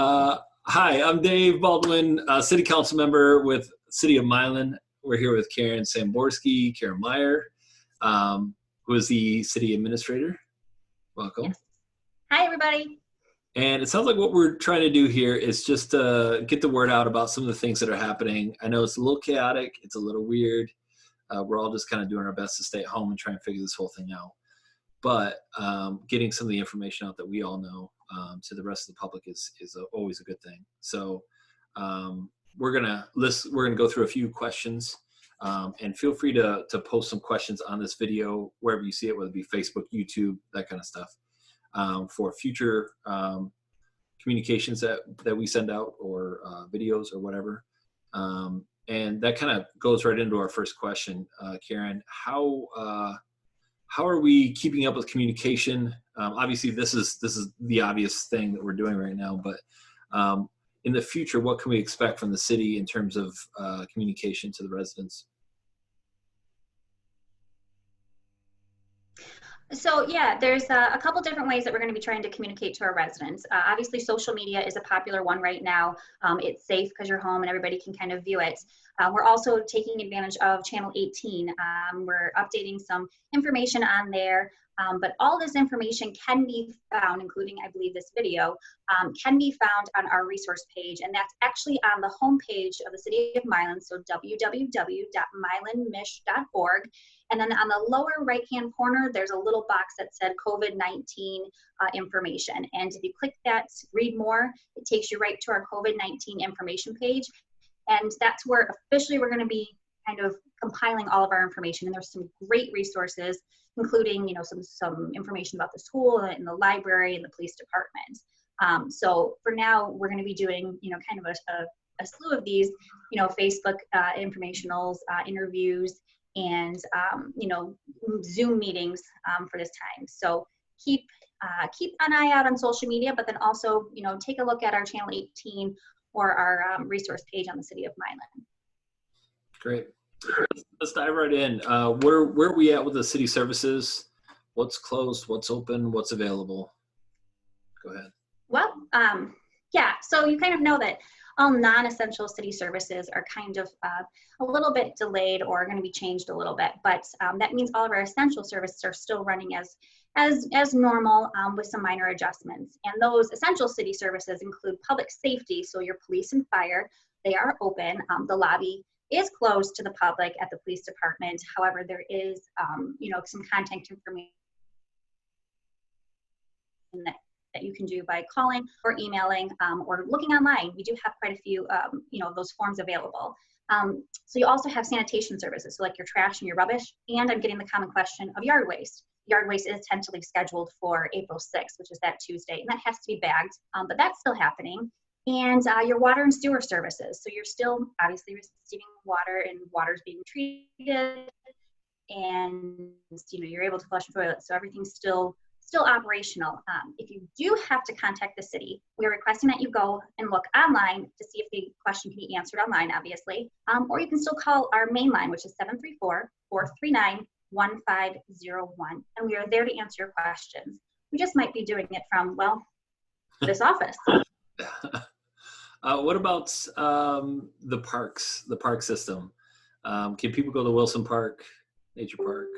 Hi, I'm Dave Baldwin, City Council member with City of Milan. We're here with Karen Samborski, Karen Meyer, who is the City Administrator. Welcome. Yes. Hi, everybody. And it sounds like what we're trying to do here is just get the word out about some of the things that are happening. I know it's a little chaotic, it's a little weird. We're all just kind of doing our best to stay at home and try and figure this whole thing out. But getting some of the information out that we all know to the rest of the public is always a good thing. So we're gonna go through a few questions, and feel free to post some questions on this video wherever you see it, whether it be Facebook, YouTube, that kind of stuff, for future communications that we send out, or videos or whatever. And that kind of goes right into our first question, Karen. How are we keeping up with communication? Obviously, this is the obvious thing that we're doing right now, but in the future, what can we expect from the city in terms of communication to the residents? So yeah, there's a couple different ways that we're going to be trying to communicate to our residents. Obviously, social media is a popular one right now. It's safe because you're home and everybody can kind of view it. We're also taking advantage of Channel 18. We're updating some information on there, but all this information can be found, including, I believe, this video, can be found on our resource page, and that's actually on the homepage of the City of Milan, so www.milanmich.org. And then on the lower right-hand corner, there's a little box that said COVID-19 information. And if you click that, read more, it takes you right to our COVID-19 information page. And that's where officially we're going to be kind of compiling all of our information. And there's some great resources, including, you know, some information about the school and the library and the police department. So for now, we're going to be doing, you know, kind of a slew of these, you know, Facebook informationals, interviews, and you know, Zoom meetings for this time. So keep an eye out on social media, but then also, you know, take a look at our Channel 18 or our resource page on the City of Milan. Great. Let's dive right in. Where are we at with the city services? What's closed? What's open? What's available? Go ahead. Well, yeah. So you kind of know that all non-essential city services are kind of a little bit delayed or going to be changed a little bit, but that means all of our essential services are still running as normal, with some minor adjustments. And those essential city services include public safety, so your police and fire, they are open. The lobby is closed to the public at the police department. However, there is you know, some contact information that you can do by calling or emailing or looking online. We do have quite a few, you know, those forms available. So you also have sanitation services, so like your trash and your rubbish. And I'm getting the common question of yard waste. Yard waste is tentatively scheduled for April 6th, which is that Tuesday, and that has to be bagged, but that's still happening. And your water and sewer services. So you're still obviously receiving water, and water's being treated, and you know, you're able to flush your toilet. So everything's still operational. If you do have to contact the city, we are requesting that you go and look online to see if the question can be answered online, obviously, or you can still call our main line, which is 734-439-1501, and we are there to answer your questions. We just might be doing it from, well, this office. What about the parks, the park system? Can people go to Wilson Park, Nature Park?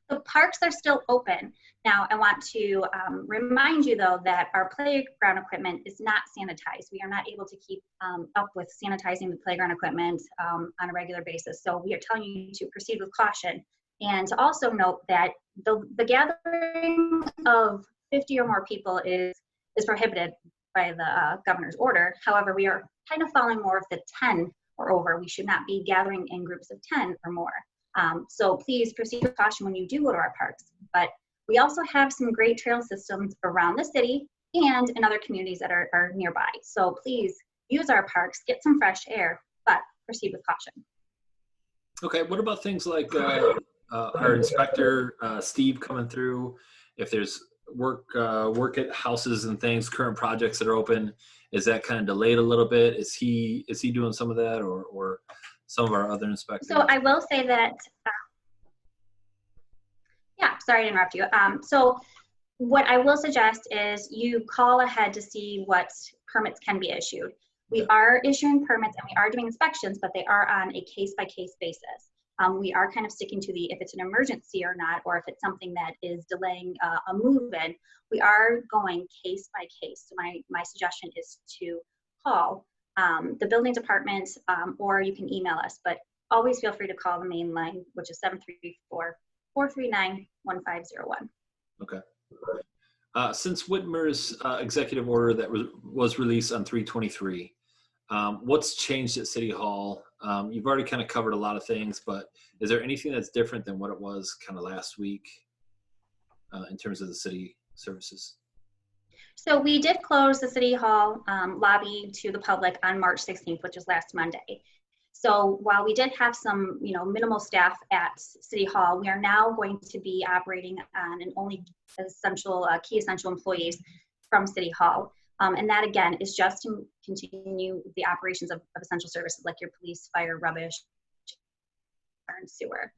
The parks are still open. Now, I want to remind you, though, that our playground equipment is not sanitized. We are not able to keep up with sanitizing the playground equipment on a regular basis. So we are telling you to proceed with caution. And to also note that the gathering of 50 or more people is prohibited by the governor's order. However, we are kind of following more of the 10 or over. We should not be gathering in groups of 10 or more. So please proceed with caution when you do go to our parks. But we also have some great trail systems around the city and in other communities that are nearby. So please use our parks, get some fresh air, but proceed with caution. Okay, what about things like our inspector, Steve, coming through? If there's work at houses and things, current projects that are open, is that kind of delayed a little bit? Is he doing some of that, or some of our other inspectors? So I will say that, yeah, sorry to interrupt you. So What I will suggest is you call ahead to see what permits can be issued. We are issuing permits and we are doing inspections, but they are on a case-by-case basis. We are kind of sticking to the if it's an emergency or not, or if it's something that is delaying a move-in, we are going case by case. So my suggestion is to call the building department, or you can email us, but always feel free to call the main line, which is 734-439-1501. Okay. Since Whitmer's executive order that was released on 3/23, what's changed at City Hall? You've already kind of covered a lot of things, but is there anything that's different than what it was kind of last week in terms of the city services? So we did close the City Hall lobby to the public on March 16th, which is last Monday. So while we did have some, minimal staff at City Hall, we are now going to be operating on an only key essential employees from City Hall. And that, again, is just to continue the operations of essential services like your police, fire, rubbish, and sewer.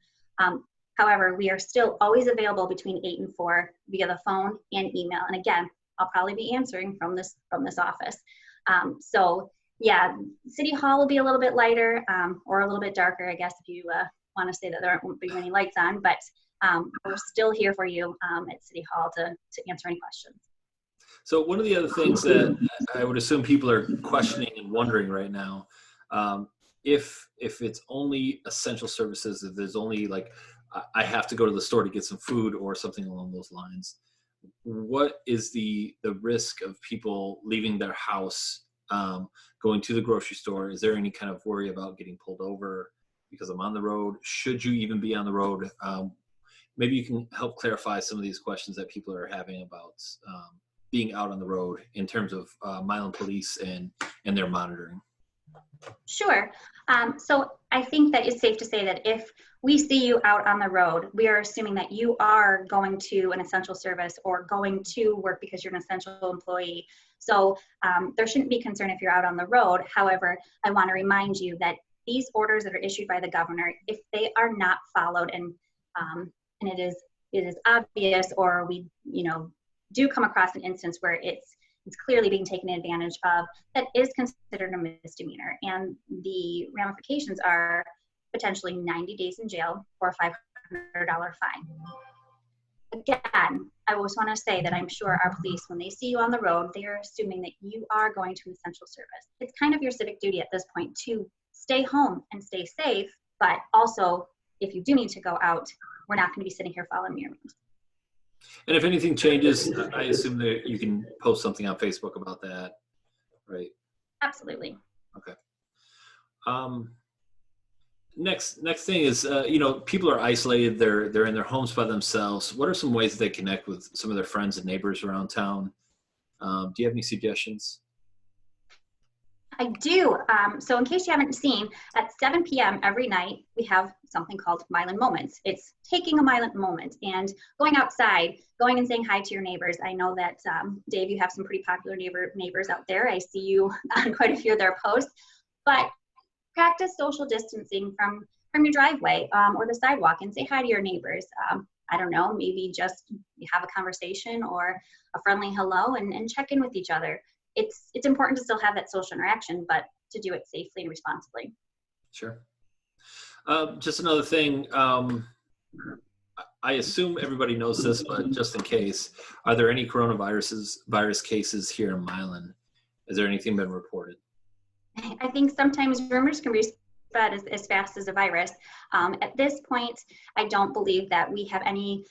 However, we are still always available between 8 and 4 via the phone and email. And again, I'll probably be answering from this office. So yeah, City Hall will be a little bit lighter or a little bit darker, I guess, if you want to say that there won't be many lights on, but we're still here for you at City Hall to answer any questions. So one of the other things that I would assume people are questioning and wondering right now, if it's only essential services, if there's only like, I have to go to the store to get some food or something along those lines, what is the risk of people leaving their house, going to the grocery store? Is there any kind of worry about getting pulled over because I'm on the road? Should you even be on the road? Maybe you can help clarify some of these questions that people are having about being out on the road in terms of Milan police and their monitoring. Sure. So I think that it's safe to say that if we see you out on the road, we are assuming that you are going to an essential service or going to work because you're an essential employee. So there shouldn't be concern if you're out on the road. However, I want to remind you that these orders that are issued by the governor, if they are not followed and it is obvious, or we do come across an instance where it's clearly being taken advantage of, that is considered a misdemeanor. And the ramifications are potentially 90 days in jail or a $500 fine. Again, I always want to say that I'm sure our police, when they see you on the road, they are assuming that you are going to an essential service. It's kind of your civic duty at this point to stay home and stay safe, but also if you do need to go out, we're not going to be sitting here following you around. And if anything changes, I assume that you can post something on Facebook about that, right? Absolutely. Okay. Next thing is, people are isolated. They're in their homes by themselves. What are some ways that they connect with some of their friends and neighbors around town? Do you have any suggestions? I do. So in case you haven't seen, at 7 p.m. every night, we have something called Milan Moments. It's taking a Milan moment and going outside, going and saying hi to your neighbors. I know that, Dave, you have some pretty popular neighbors out there. I see you on quite a few of their posts. But practice social distancing from your driveway or the sidewalk and say hi to your neighbors. I don't know, maybe just have a conversation or a friendly hello and check in with each other. It's important to still have that social interaction, but to do it safely and responsibly. Sure. Just another thing, I assume everybody knows this, but just in case, are there any virus cases here in Milan? Has there anything been reported? I think sometimes rumors can be spread as fast as a virus. At this point, I don't believe that we have any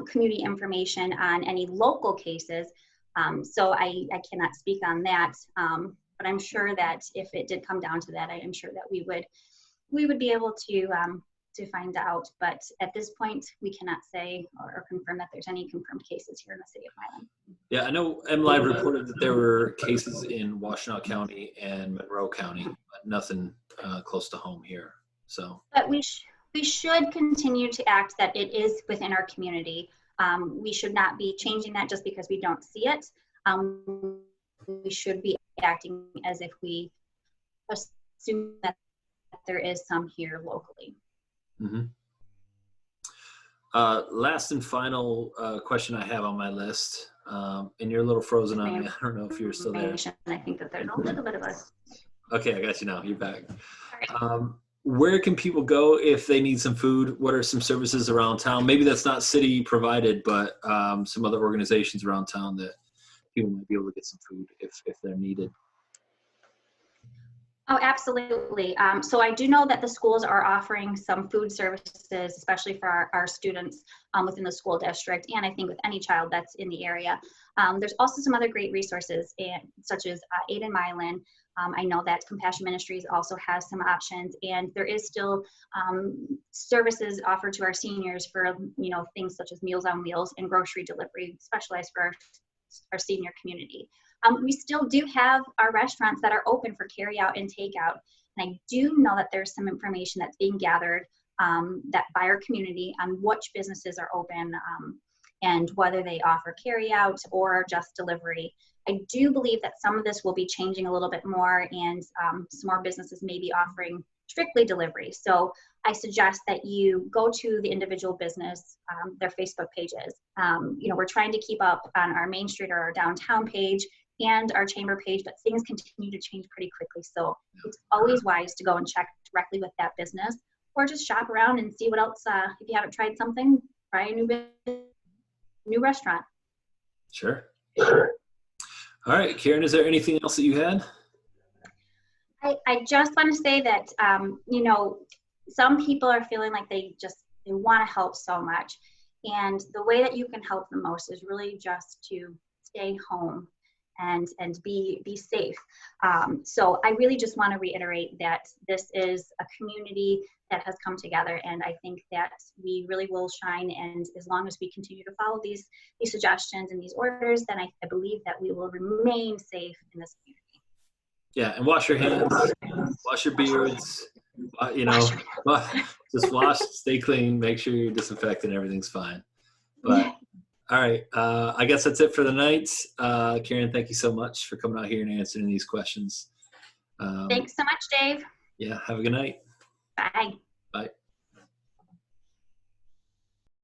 community information on any local cases. So I cannot speak on that, but I'm sure that if it did come down to that, I am sure that we would be able to find out. But at this point, we cannot say or confirm that there's any confirmed cases here in the city of Milan. Yeah, I know MLive reported that there were cases in Washtenaw County and Monroe County, but nothing close to home here. So, but we should continue to act that it is within our community. We should not be changing that just because we don't see it. We should be acting as if we assume that there is some here locally. Mm-hmm. Last and final question I have on my list, and you're a little frozen on me. I don't know if you're still there. I think that there's a little bit of a... Okay, I got you now. You're back. Sorry. Where can people go if they need some food? What are some services around town? Maybe that's not city provided, but some other organizations around town that people might be able to get some food if they're needed. Oh, absolutely. So I do know that the schools are offering some food services, especially for our students within the school district, and I think with any child that's in the area. There's also some other great resources, such as Aid in Milan. I know that Compassion Ministries also has some options, and there is still services offered to our seniors for, things such as Meals on Wheels and grocery delivery, specialized for our senior community. We still do have our restaurants that are open for carry out and takeout. And I do know that there's some information that's being gathered that by our community on which businesses are open and whether they offer carry out or just delivery. I do believe that some of this will be changing a little bit more, and some more businesses may be offering strictly delivery. So I suggest that you go to the individual business, their Facebook pages. We're trying to keep up on our Main Street or our downtown page and our chamber page, but things continue to change pretty quickly. So it's always wise to go and check directly with that business, or just shop around and see what else, if you haven't tried something, try a new restaurant. Sure. All right, Karen, is there anything else that you had? I just want to say that, some people are feeling like they want to help so much. And the way that you can help the most is really just to stay home and be safe. So I really just want to reiterate that this is a community that has come together, and I think that we really will shine. And as long as we continue to follow these suggestions and these orders, then I believe that we will remain safe in this community. Yeah, and wash your hands, wash your beards, just wash, stay clean, make sure you're disinfected, everything's fine. But all right, I guess that's it for the night. Karen, thank you so much for coming out here and answering these questions. Thanks so much, Dave. Yeah, have a good night. Bye. Bye.